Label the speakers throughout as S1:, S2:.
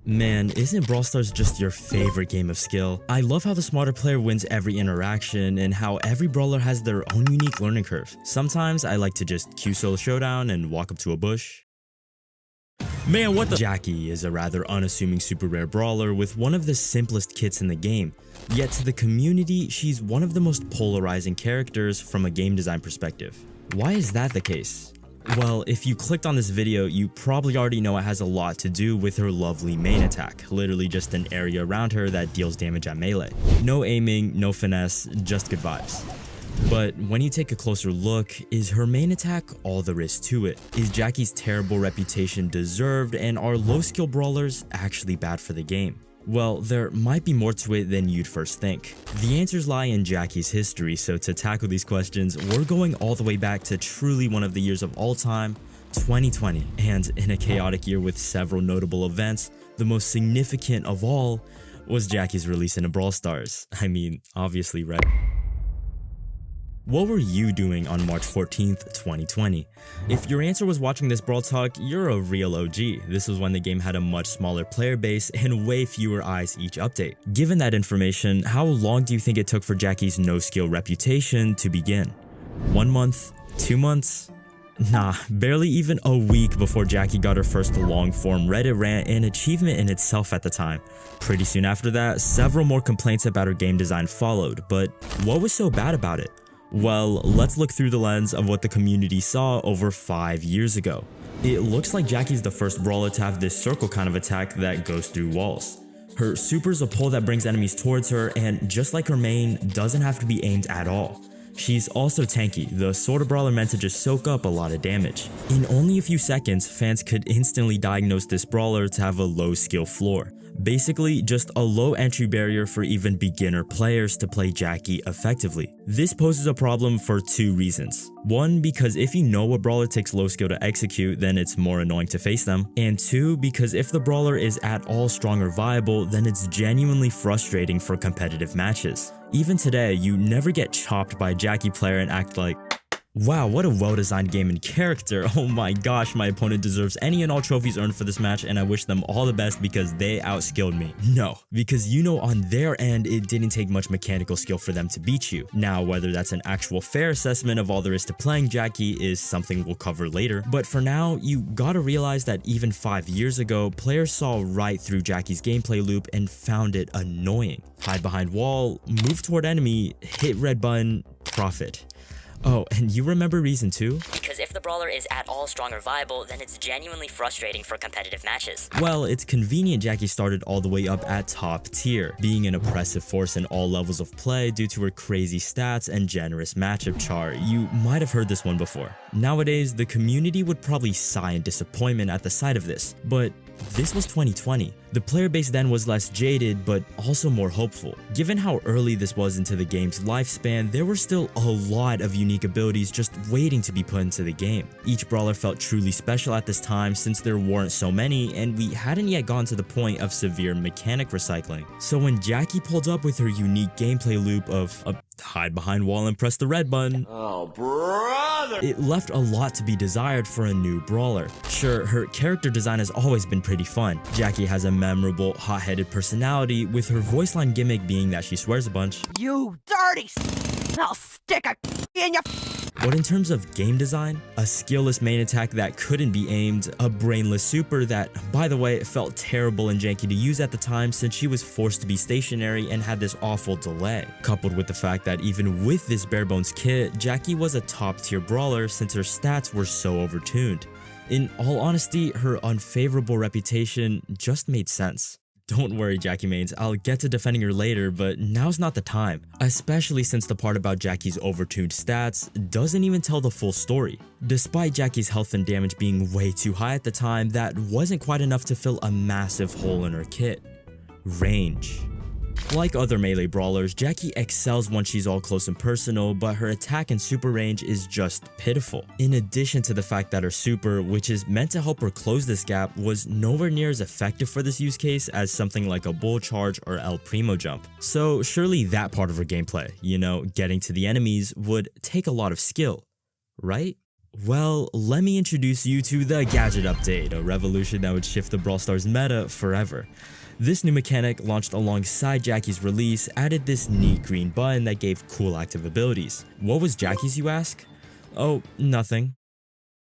S1: Man, isn't Brawl Stars just your favorite game of skill? I love how the smarter player wins every interaction and how every brawler has their own unique learning curve. Sometimes I like to just Q solo showdown and walk up to a bush. Man, what the— Jackie is a rather unassuming super rare brawler with one of the simplest kits in the game. Yet to the community, she's one of the most polarizing characters from a game design perspective. Why is that the case? Well, if you clicked on this video, you probably already know it has a lot to do with her lovely main attack, literally just an area around her that deals damage at melee. No aiming, no finesse, just good vibes. But when you take a closer look, is her main attack all there is to it? Is Jackie's terrible reputation deserved, and are low skill brawlers actually bad for the game? Well, there might be more to it than you'd first think. The answers lie in Jackie's history, so to tackle these questions, we're going all the way back to truly one of the years of all time, 2020. And in a chaotic year with several notable events, the most significant of all was Jackie's release into Brawl Stars. I mean, obviously, right? What were you doing on March 14th, 2020? If your answer was watching this Brawl Talk, you're a real OG. This was when the game had a much smaller player base and way fewer eyes each update. Given that information, how long do you think it took for Jackie's no-skill reputation to begin? 1 month? 2 months? Nah, barely even a week before Jackie got her first long-form Reddit rant, an achievement in itself at the time. Pretty soon after that, several more complaints about her game design followed, but what was so bad about it? Well, let's look through the lens of what the community saw over 5 years ago. It looks like Jackie's the first brawler to have this circle kind of attack that goes through walls. Her super's a pole that brings enemies towards her, and just like her main, doesn't have to be aimed at all. She's also tanky, the sort of brawler meant to just soak up a lot of damage. In only a few seconds, fans could instantly diagnose this brawler to have a low skill floor. Basically, just a low entry barrier for even beginner players to play Jackie effectively. This poses a problem for 2 reasons. 1, because if you know a brawler takes low skill to execute, then it's more annoying to face them. And 2, because if the brawler is at all strong or viable, then it's genuinely frustrating for competitive matches. Even today, you never get chopped by a Jackie player and act like, wow, what a well-designed game and character. Oh my gosh, my opponent deserves any and all trophies earned for this match, and I wish them all the best because they outskilled me. No, because you know on their end, it didn't take much mechanical skill for them to beat you. Now, whether that's an actual fair assessment of all there is to playing Jackie is something we'll cover later, but for now, you gotta realize that even 5 years ago, players saw right through Jackie's gameplay loop and found it annoying. Hide behind wall, move toward enemy, hit red button, profit. Oh, and you remember reason 2?
S2: Because if the brawler is at all strong or viable, then it's genuinely frustrating for competitive matches.
S1: Well, it's convenient Jackie started all the way up at top tier, being an oppressive force in all levels of play due to her crazy stats and generous matchup chart. You might have heard this one before. Nowadays, the community would probably sigh in disappointment at the sight of this, but this was 2020. The player base then was less jaded, but also more hopeful. Given how early this was into the game's lifespan, there were still a lot of unique abilities just waiting to be put into the game. Each brawler felt truly special at this time since there weren't so many, and we hadn't yet gotten to the point of severe mechanic recycling. So when Jackie pulled up with her unique gameplay loop of hide behind wall and press the red button,
S3: oh brother,
S1: it left a lot to be desired for a new brawler. Sure, her character design has always been pretty fun. Jackie has a memorable, hot-headed personality, with her voice line gimmick being that she swears a bunch.
S4: You dirty I'll stick a in your.
S1: But in terms of game design, a skillless main attack that couldn't be aimed, a brainless super that, by the way, felt terrible and janky to use at the time since she was forced to be stationary and had this awful delay, coupled with the fact that even with this bare-bones kit, Jackie was a top-tier brawler since her stats were so overtuned. In all honesty, her unfavorable reputation just made sense. Don't worry, Jackie mains, I'll get to defending her later, but now's not the time, especially since the part about Jackie's overtuned stats doesn't even tell the full story. Despite Jackie's health and damage being way too high at the time, that wasn't quite enough to fill a massive hole in her kit. Range. Like other melee brawlers, Jackie excels once she's all close and personal, but her attack and super range is just pitiful. In addition to the fact that her super, which is meant to help her close this gap, was nowhere near as effective for this use case as something like a bull charge or El Primo jump. So surely that part of her gameplay, getting to the enemies, would take a lot of skill, right? Well, let me introduce you to the Gadget Update, a revolution that would shift the Brawl Stars meta forever. This new mechanic, launched alongside Jackie's release, added this neat green button that gave cool active abilities. What was Jackie's, you ask? Oh, nothing.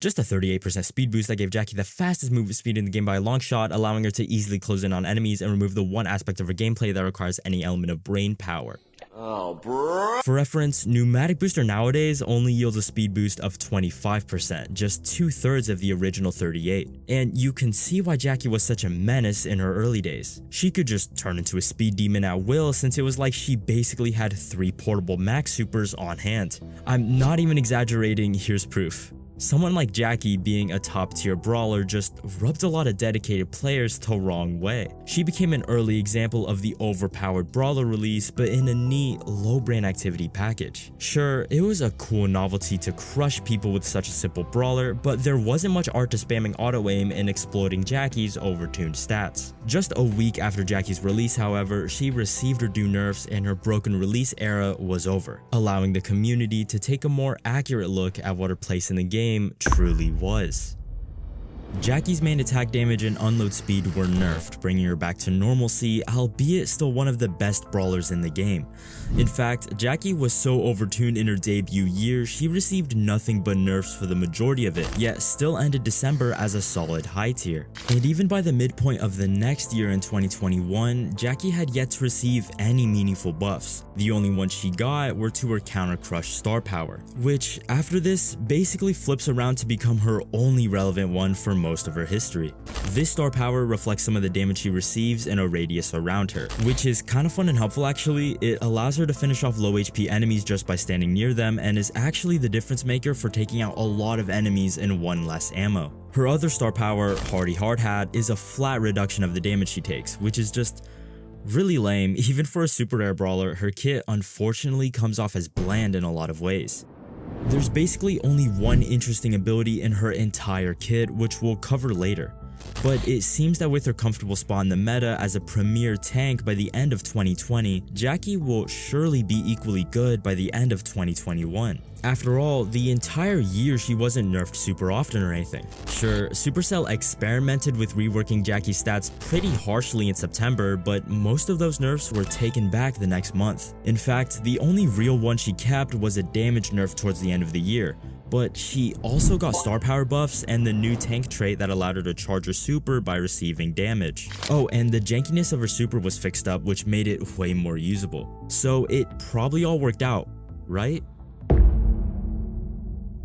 S1: Just a 38% speed boost that gave Jackie the fastest movement speed in the game by a long shot, allowing her to easily close in on enemies and remove the one aspect of her gameplay that requires any element of brain power.
S3: Oh, bro.
S1: For reference, Pneumatic Booster nowadays only yields a speed boost of 25%, just 2/3 of the original 38. And you can see why Jackie was such a menace in her early days. She could just turn into a speed demon at will, since it was like she basically had 3 portable max supers on hand. I'm not even exaggerating, here's proof. Someone like Jackie, being a top tier brawler, just rubbed a lot of dedicated players the wrong way. She became an early example of the overpowered brawler release, but in a neat, low brain activity package. Sure, it was a cool novelty to crush people with such a simple brawler, but there wasn't much art to spamming auto aim and exploiting Jackie's overtuned stats. Just a week after Jackie's release, however, she received her due nerfs and her broken release era was over, allowing the community to take a more accurate look at what her place in the game truly was. Jackie's main attack damage and unload speed were nerfed, bringing her back to normalcy, albeit still one of the best brawlers in the game. In fact, Jackie was so overtuned in her debut year, she received nothing but nerfs for the majority of it, yet still ended December as a solid high tier. And even by the midpoint of the next year in 2021, Jackie had yet to receive any meaningful buffs. The only ones she got were to her Counter Crush star power, which after this basically flips around to become her only relevant one for most of her history. This star power reflects some of the damage she receives in a radius around her, which is kind of fun and helpful actually. It allows her to finish off low HP enemies just by standing near them, and is actually the difference maker for taking out a lot of enemies in one less ammo. Her other star power, Hardy Hard Hat, is a flat reduction of the damage she takes, which is just really lame. Even for a super rare brawler, her kit unfortunately comes off as bland in a lot of ways. There's basically only one interesting ability in her entire kit, which we'll cover later. But it seems that with her comfortable spot in the meta as a premier tank by the end of 2020, Jackie will surely be equally good by the end of 2021. After all, the entire year she wasn't nerfed super often or anything. Sure, Supercell experimented with reworking Jackie's stats pretty harshly in September, but most of those nerfs were taken back the next month. In fact, the only real one she kept was a damage nerf towards the end of the year. But she also got star power buffs and the new tank trait that allowed her to charge her super by receiving damage. Oh, and the jankiness of her super was fixed up, which made it way more usable. So it probably all worked out, right?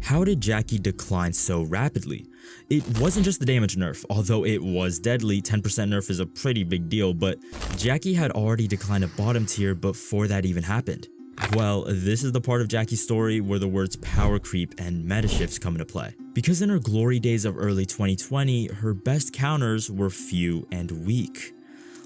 S1: How did Jackie decline so rapidly? It wasn't just the damage nerf, although it was deadly. 10% nerf is a pretty big deal, but Jackie had already declined a bottom tier before that even happened. Well, this is the part of Jackie's story where the words power creep and meta shifts come into play. Because in her glory days of early 2020, her best counters were few and weak.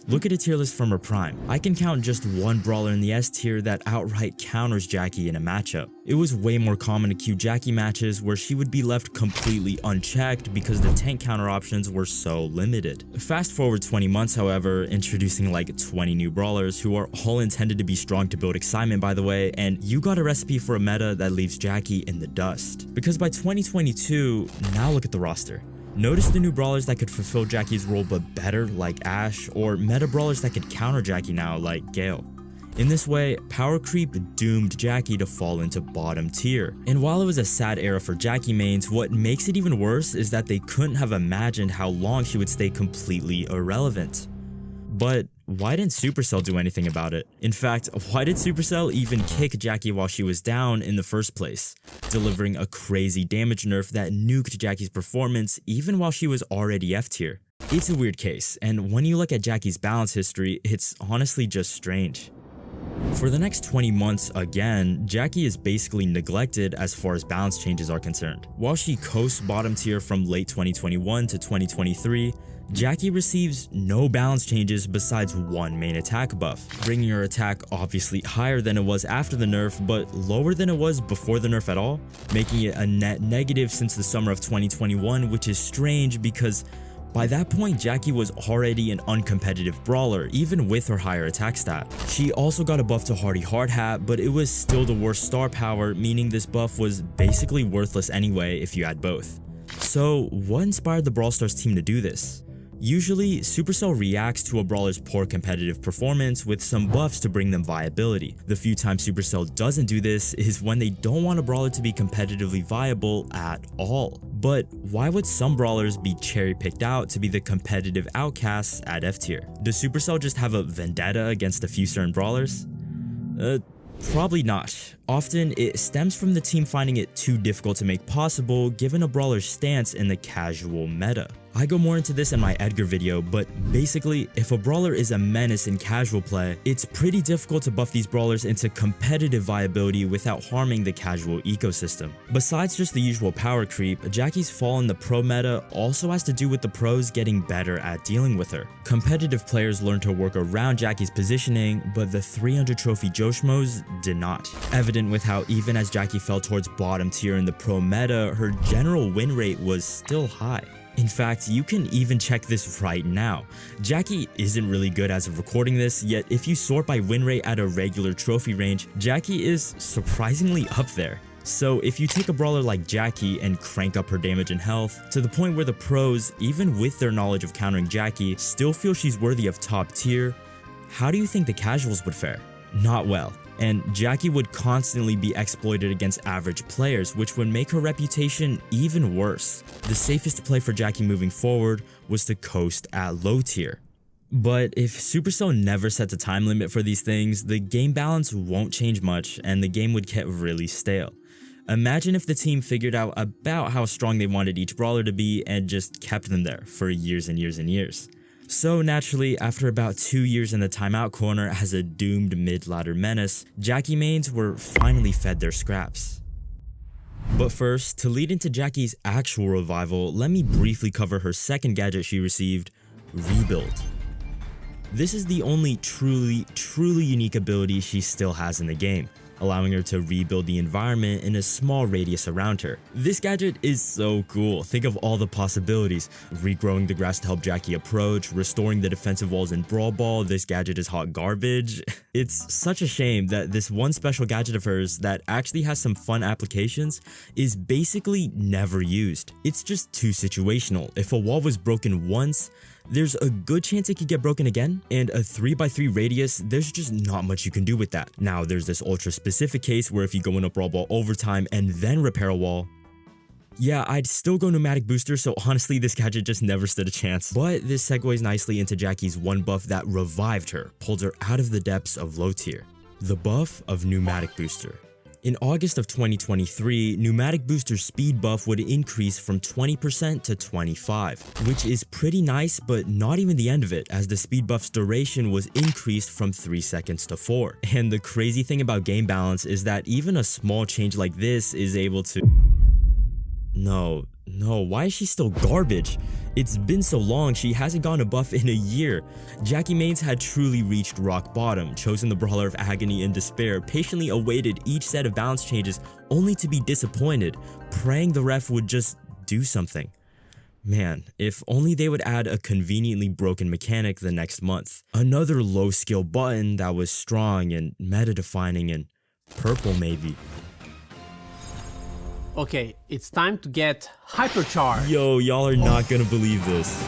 S1: Look at a tier list from her prime. I can count just one brawler in the S tier that outright counters Jackie in a matchup. It was way more common to queue Jackie matches where she would be left completely unchecked because the tank counter options were so limited. Fast forward 20 months, however, introducing like 20 new brawlers who are all intended to be strong to build excitement, by the way, and you got a recipe for a meta that leaves Jackie in the dust. Because by 2022, now look at the roster. Notice the new brawlers that could fulfill Jackie's role but better, like Ashe, or meta brawlers that could counter Jackie now, like Gale. In this way, power creep doomed Jackie to fall into bottom tier. And while it was a sad era for Jackie mains, what makes it even worse is that they couldn't have imagined how long she would stay completely irrelevant. But why didn't Supercell do anything about it? In fact, why did Supercell even kick Jackie while she was down in the first place, delivering a crazy damage nerf that nuked Jackie's performance even while she was already F tier? It's a weird case, and when you look at Jackie's balance history, it's honestly just strange. For the next 20 months, again, Jackie is basically neglected as far as balance changes are concerned. While she coasts bottom tier from late 2021 to 2023, Jackie receives no balance changes besides one main attack buff, bringing her attack obviously higher than it was after the nerf, but lower than it was before the nerf at all, making it a net negative since the summer of 2021, which is strange because By that point, Jackie was already an uncompetitive brawler, even with her higher attack stat. She also got a buff to Hardy Hardhat, but it was still the worst star power, meaning this buff was basically worthless anyway if you had both. So what inspired the Brawl Stars team to do this? Usually, Supercell reacts to a brawler's poor competitive performance with some buffs to bring them viability. The few times Supercell doesn't do this is when they don't want a brawler to be competitively viable at all. But why would some brawlers be cherry-picked out to be the competitive outcasts at F tier? Does Supercell just have a vendetta against a few certain brawlers? Probably not. Often, it stems from the team finding it too difficult to make possible given a brawler's stance in the casual meta. I go more into this in my Edgar video, but basically, if a brawler is a menace in casual play, it's pretty difficult to buff these brawlers into competitive viability without harming the casual ecosystem. Besides just the usual power creep, Jackie's fall in the pro meta also has to do with the pros getting better at dealing with her. Competitive players learned to work around Jackie's positioning, but the 300 trophy Joshmos did not. Evident with how even as Jackie fell towards bottom tier in the pro meta, her general win rate was still high. In fact, you can even check this right now. Jackie isn't really good as of recording this, yet if you sort by win rate at a regular trophy range, Jackie is surprisingly up there. So if you take a brawler like Jackie and crank up her damage and health to the point where the pros, even with their knowledge of countering Jackie, still feel she's worthy of top tier, how do you think the casuals would fare? Not well. And Jackie would constantly be exploited against average players, which would make her reputation even worse. The safest play for Jackie moving forward was to coast at low tier. But if Supercell never sets a time limit for these things, the game balance won't change much and the game would get really stale. Imagine if the team figured out about how strong they wanted each brawler to be and just kept them there for years and years and years. So naturally, after about 2 years in the timeout corner as a doomed mid-ladder menace, Jackie mains were finally fed their scraps. But first, to lead into Jackie's actual revival, let me briefly cover her second gadget she received, Rebuild. This is the only truly unique ability she still has in the game, allowing her to rebuild the environment in a small radius around her. This gadget is so cool. Think of all the possibilities. Regrowing the grass to help Jackie approach, restoring the defensive walls in Brawl Ball, this gadget is hot garbage. It's such a shame that this one special gadget of hers that actually has some fun applications is basically never used. It's just too situational. If a wall was broken once, there's a good chance it could get broken again, and a 3x3 radius, there's just not much you can do with that. Now, there's this ultra specific case where if you go in a Brawl Ball overtime and then repair a wall, yeah, I'd still go Pneumatic Booster, so honestly this gadget just never stood a chance. But this segues nicely into Jackie's one buff that revived her, pulled her out of the depths of low tier. The buff of Pneumatic Booster. In August of 2023, Pneumatic Booster's speed buff would increase from 20% to 25%, which is pretty nice, but not even the end of it, as the speed buff's duration was increased from 3 seconds to 4. And the crazy thing about game balance is that even a small change like this is able to... No, why is she still garbage? It's been so long, she hasn't gotten a buff in a year. Jackie mains had truly reached rock bottom, chosen the Brawler of Agony and Despair, patiently awaited each set of balance changes only to be disappointed, praying the ref would just do something. Man, if only they would add a conveniently broken mechanic the next month. Another low skill button that was strong and meta defining and purple maybe.
S5: Okay, it's time to get hypercharged.
S1: Yo, y'all are not gonna believe this.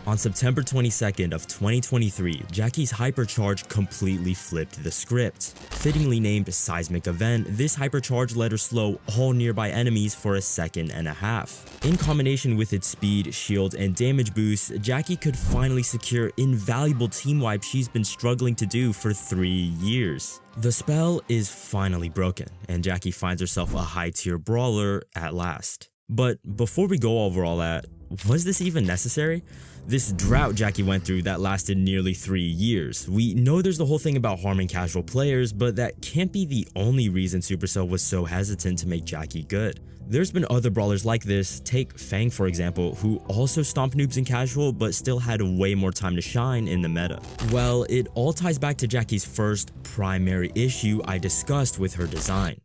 S1: On September 22nd of 2023, Jackie's Hypercharge completely flipped the script. Fittingly named Seismic Event, this Hypercharge let her slow all nearby enemies for a second and a half. In combination with its speed, shield, and damage boost, Jackie could finally secure invaluable team wipe she's been struggling to do for 3 years. The spell is finally broken, and Jackie finds herself a high tier brawler at last. But before we go over all that, was this even necessary? This drought Jackie went through that lasted nearly 3 years. We know there's the whole thing about harming casual players, but that can't be the only reason Supercell was so hesitant to make Jackie good. There's been other brawlers like this, take Fang for example, who also stomped noobs in casual but still had way more time to shine in the meta. Well, it all ties back to Jackie's first primary issue I discussed with her design: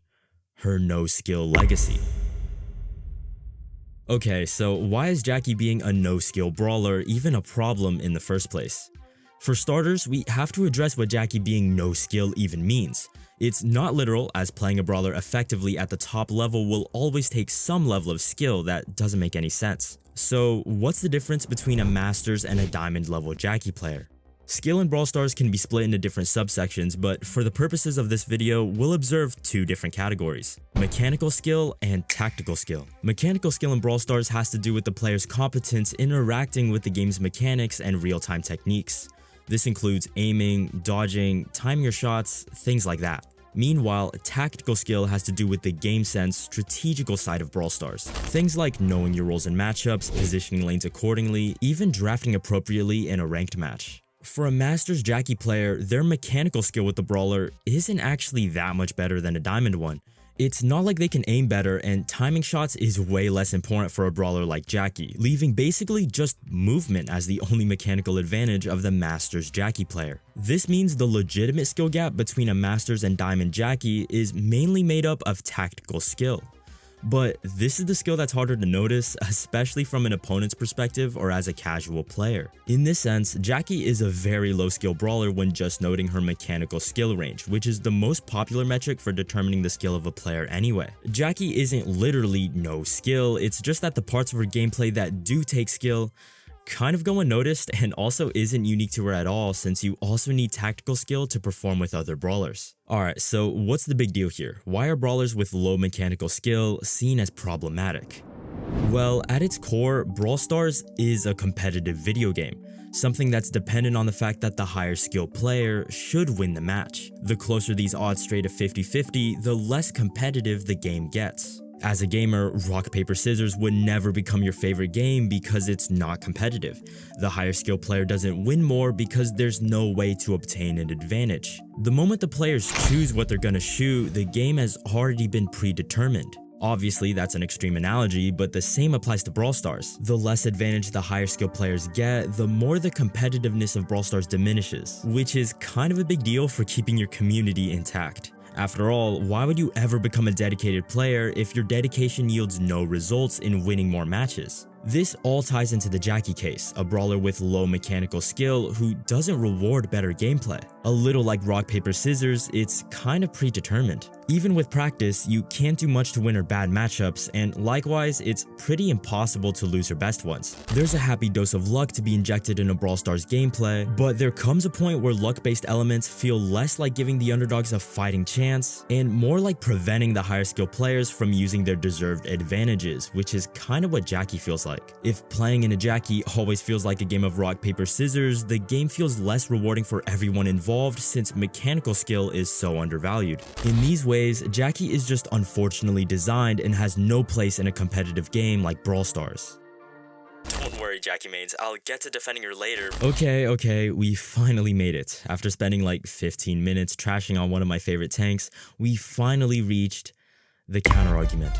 S1: her no-skill legacy. Okay, so why is Jackie being a no-skill brawler even a problem in the first place? For starters, we have to address what Jackie being no-skill even means. It's not literal, as playing a brawler effectively at the top level will always take some level of skill that doesn't make any sense. So what's the difference between a Masters and a Diamond level Jackie player? Skill in Brawl Stars can be split into different subsections, but for the purposes of this video, we'll observe 2 different categories: mechanical skill and tactical skill. Mechanical skill in Brawl Stars has to do with the player's competence interacting with the game's mechanics and real-time techniques. This includes aiming, dodging, timing your shots, things like that. Meanwhile, tactical skill has to do with the game sense, strategical side of Brawl Stars. Things like knowing your roles in matchups, positioning lanes accordingly, even drafting appropriately in a ranked match. For a Masters Jackie player, their mechanical skill with the brawler isn't actually that much better than a Diamond one. It's not like they can aim better, and timing shots is way less important for a brawler like Jackie, leaving basically just movement as the only mechanical advantage of the Masters Jackie player. This means the legitimate skill gap between a Masters and Diamond Jackie is mainly made up of tactical skill. But this is the skill that's harder to notice, especially from an opponent's perspective or as a casual player. In this sense, Jackie is a very low skill brawler when just noting her mechanical skill range, which is the most popular metric for determining the skill of a player anyway. Jackie isn't literally no skill, it's just that the parts of her gameplay that do take skill kind of go unnoticed and also isn't unique to her at all, since you also need tactical skill to perform with other brawlers. Alright, so what's the big deal here? Why are brawlers with low mechanical skill seen as problematic? Well, at its core, Brawl Stars is a competitive video game, something that's dependent on the fact that the higher skill player should win the match. The closer these odds stray to 50-50, the less competitive the game gets. As a gamer, rock, paper, scissors would never become your favorite game because it's not competitive. The higher skill player doesn't win more because there's no way to obtain an advantage. The moment the players choose what they're gonna shoot, the game has already been predetermined. Obviously, that's an extreme analogy, but the same applies to Brawl Stars. The less advantage the higher skill players get, the more the competitiveness of Brawl Stars diminishes, which is kind of a big deal for keeping your community intact. After all, why would you ever become a dedicated player if your dedication yields no results in winning more matches? This all ties into the Jackie case, a brawler with low mechanical skill who doesn't reward better gameplay. A little like rock, paper, scissors, it's kind of predetermined. Even with practice, you can't do much to win her bad matchups, and likewise, it's pretty impossible to lose her best ones. There's a happy dose of luck to be injected in a Brawl Stars gameplay, but there comes a point where luck-based elements feel less like giving the underdogs a fighting chance, and more like preventing the higher skill players from using their deserved advantages, which is kind of what Jackie feels like. If playing in a Jackie always feels like a game of rock, paper, scissors, the game feels less rewarding for everyone involved since mechanical skill is so undervalued. In these ways, Jackie is just unfortunately designed and has no place in a competitive game like Brawl Stars. Don't worry, Jackie mains, I'll get to defending her later. Okay, we finally made it. After spending like 15 minutes trashing on one of my favorite tanks, we finally reached the counter-argument.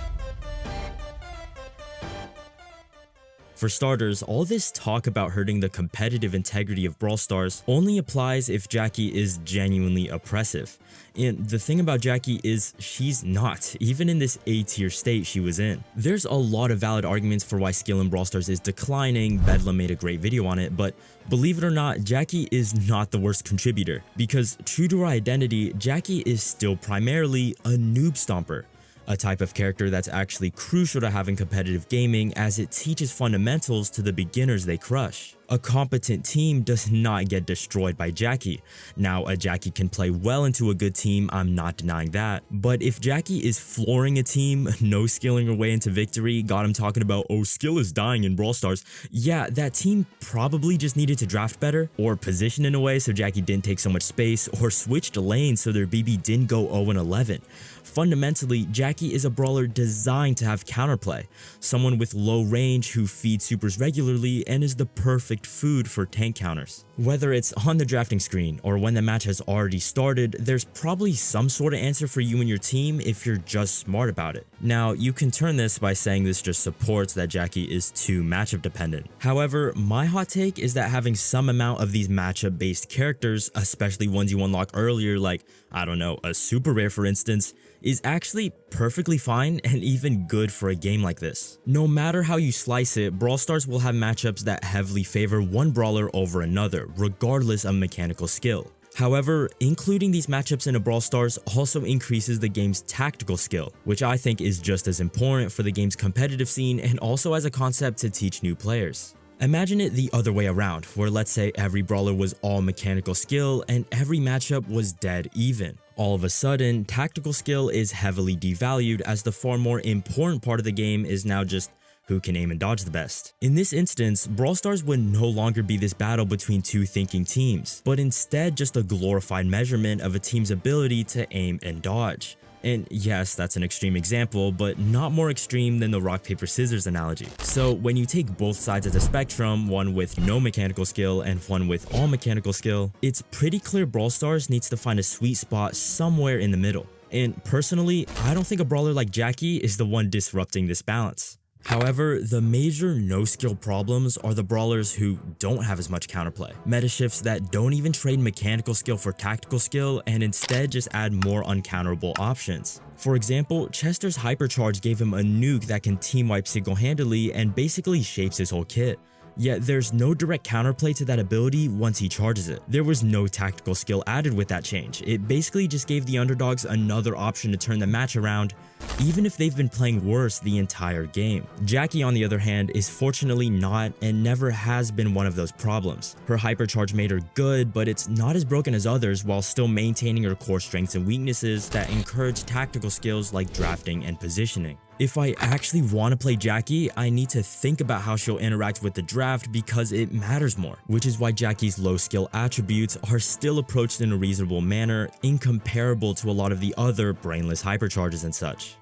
S1: For starters, all this talk about hurting the competitive integrity of Brawl Stars only applies if Jackie is genuinely oppressive. And the thing about Jackie is she's not, even in this A-tier state she was in. There's a lot of valid arguments for why skill in Brawl Stars is declining. Bedlam made a great video on it, but believe it or not, Jackie is not the worst contributor. Because true to her identity, Jackie is still primarily a noob stomper. A type of character that's actually crucial to having competitive gaming as it teaches fundamentals to the beginners they crush. A competent team does not get destroyed by Jackie. Now, a Jackie can play well into a good team, I'm not denying that. But if Jackie is flooring a team, no skilling her way into victory, got him talking about, oh, skill is dying in Brawl Stars, yeah, that team probably just needed to draft better, or position in a way so Jackie didn't take so much space, or switched lanes so their BB didn't go 0-11. Fundamentally, Jackie is a brawler designed to have counterplay, someone with low range who feeds supers regularly and is the perfect food for tank counters. Whether it's on the drafting screen or when the match has already started, there's probably some sort of answer for you and your team if you're just smart about it. Now, you can turn this by saying this just supports that Jackie is too matchup dependent. However, my hot take is that having some amount of these matchup based characters, especially ones you unlock earlier like, I don't know, a super rare for instance, is actually perfectly fine and even good for a game like this. No matter how you slice it, Brawl Stars will have matchups that heavily favor one brawler over another, regardless of mechanical skill. However, including these matchups in a Brawl Stars also increases the game's tactical skill, which I think is just as important for the game's competitive scene and also as a concept to teach new players. Imagine it the other way around, where let's say every brawler was all mechanical skill and every matchup was dead even. All of a sudden, tactical skill is heavily devalued as the far more important part of the game is now just who can aim and dodge the best. In this instance, Brawl Stars would no longer be this battle between two thinking teams, but instead just a glorified measurement of a team's ability to aim and dodge. And yes, that's an extreme example, but not more extreme than the rock, paper, scissors analogy. So when you take both sides of the spectrum, one with no mechanical skill and one with all mechanical skill, it's pretty clear Brawl Stars needs to find a sweet spot somewhere in the middle. And personally, I don't think a brawler like Jackie is the one disrupting this balance. However, the major no-skill problems are the brawlers who don't have as much counterplay, meta shifts that don't even trade mechanical skill for tactical skill and instead just add more uncounterable options. For example, Chester's Hypercharge gave him a nuke that can team wipe single-handedly and basically shapes his whole kit. Yet there's no direct counterplay to that ability once he charges it. There was no tactical skill added with that change. It basically just gave the underdogs another option to turn the match around, even if they've been playing worse the entire game. Jackie, on the other hand, is fortunately not and never has been one of those problems. Her hypercharge made her good, but it's not as broken as others while still maintaining her core strengths and weaknesses that encourage tactical skills like drafting and positioning. If I actually want to play Jackie, I need to think about how she'll interact with the draft because it matters more, which is why Jackie's low skill attributes are still approached in a reasonable manner, incomparable to a lot of the other brainless hypercharges and such.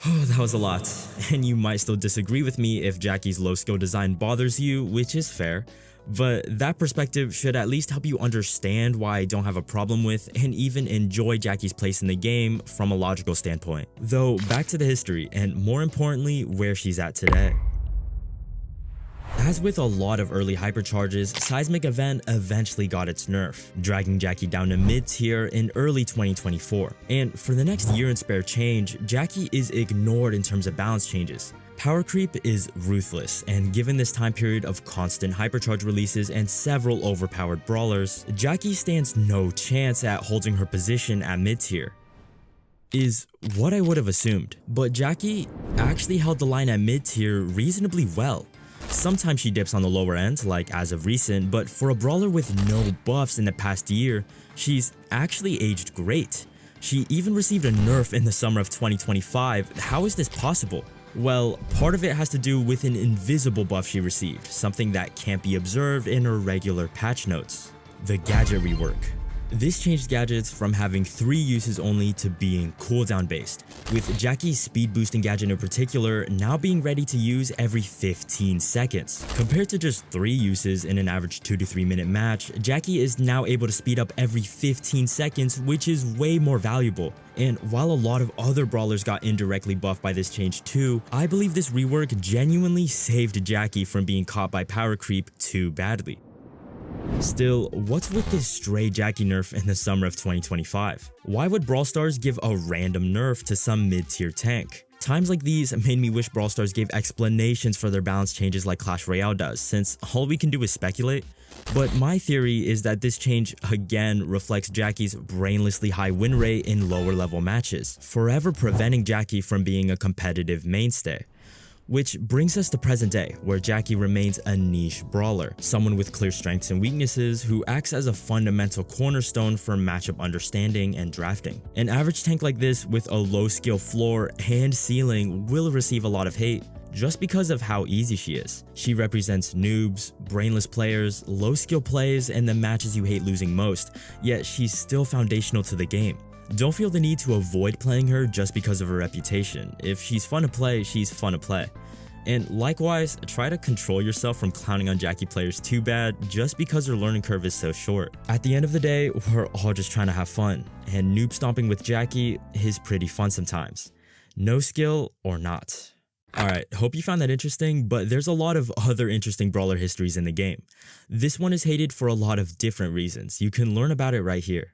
S1: Oh, that was a lot, and you might still disagree with me if Jackie's low skill design bothers you, which is fair, but that perspective should at least help you understand why I don't have a problem with and even enjoy Jackie's place in the game from a logical standpoint. Though, back to the history, and more importantly, where she's at today. As with a lot of early hypercharges, Seismic Event eventually got its nerf, dragging Jackie down to mid-tier in early 2024. And for the next year and spare change, Jackie is ignored in terms of balance changes. Power creep is ruthless, and given this time period of constant hypercharge releases and several overpowered brawlers, Jackie stands no chance at holding her position at mid-tier. Is what I would have assumed, but Jackie actually held the line at mid-tier reasonably well. Sometimes she dips on the lower end, like as of recent, but for a brawler with no buffs in the past year, she's actually aged great. She even received a nerf in the summer of 2025. How is this possible? Well, part of it has to do with an invisible buff she received, something that can't be observed in her regular patch notes: the gadget rework. This changed gadgets from having 3 uses only to being cooldown based, with Jackie's speed boosting gadget in particular now being ready to use every 15 seconds. Compared to just 3 uses in an average 2 to 3 minute match, Jackie is now able to speed up every 15 seconds, which is way more valuable. And while a lot of other brawlers got indirectly buffed by this change too, I believe this rework genuinely saved Jackie from being caught by power creep too badly. Still, what's with this stray Jackie nerf in the summer of 2025? Why would Brawl Stars give a random nerf to some mid-tier tank? Times like these made me wish Brawl Stars gave explanations for their balance changes like Clash Royale does, since all we can do is speculate. But my theory is that this change again reflects Jackie's brainlessly high win rate in lower level matches, forever preventing Jackie from being a competitive mainstay. Which brings us to present day, where Jackie remains a niche brawler, someone with clear strengths and weaknesses who acts as a fundamental cornerstone for matchup understanding and drafting. An average tank like this with a low skill floor and ceiling will receive a lot of hate just because of how easy she is. She represents noobs, brainless players, low skill plays, and the matches you hate losing most, yet she's still foundational to the game. Don't feel the need to avoid playing her just because of her reputation. If she's fun to play, she's fun to play. And likewise, try to control yourself from clowning on Jackie players too bad just because her learning curve is so short. At the end of the day, we're all just trying to have fun, and noob stomping with Jackie is pretty fun sometimes. No skill or not. Alright, hope you found that interesting, but there's a lot of other interesting brawler histories in the game. This one is hated for a lot of different reasons. You can learn about it right here.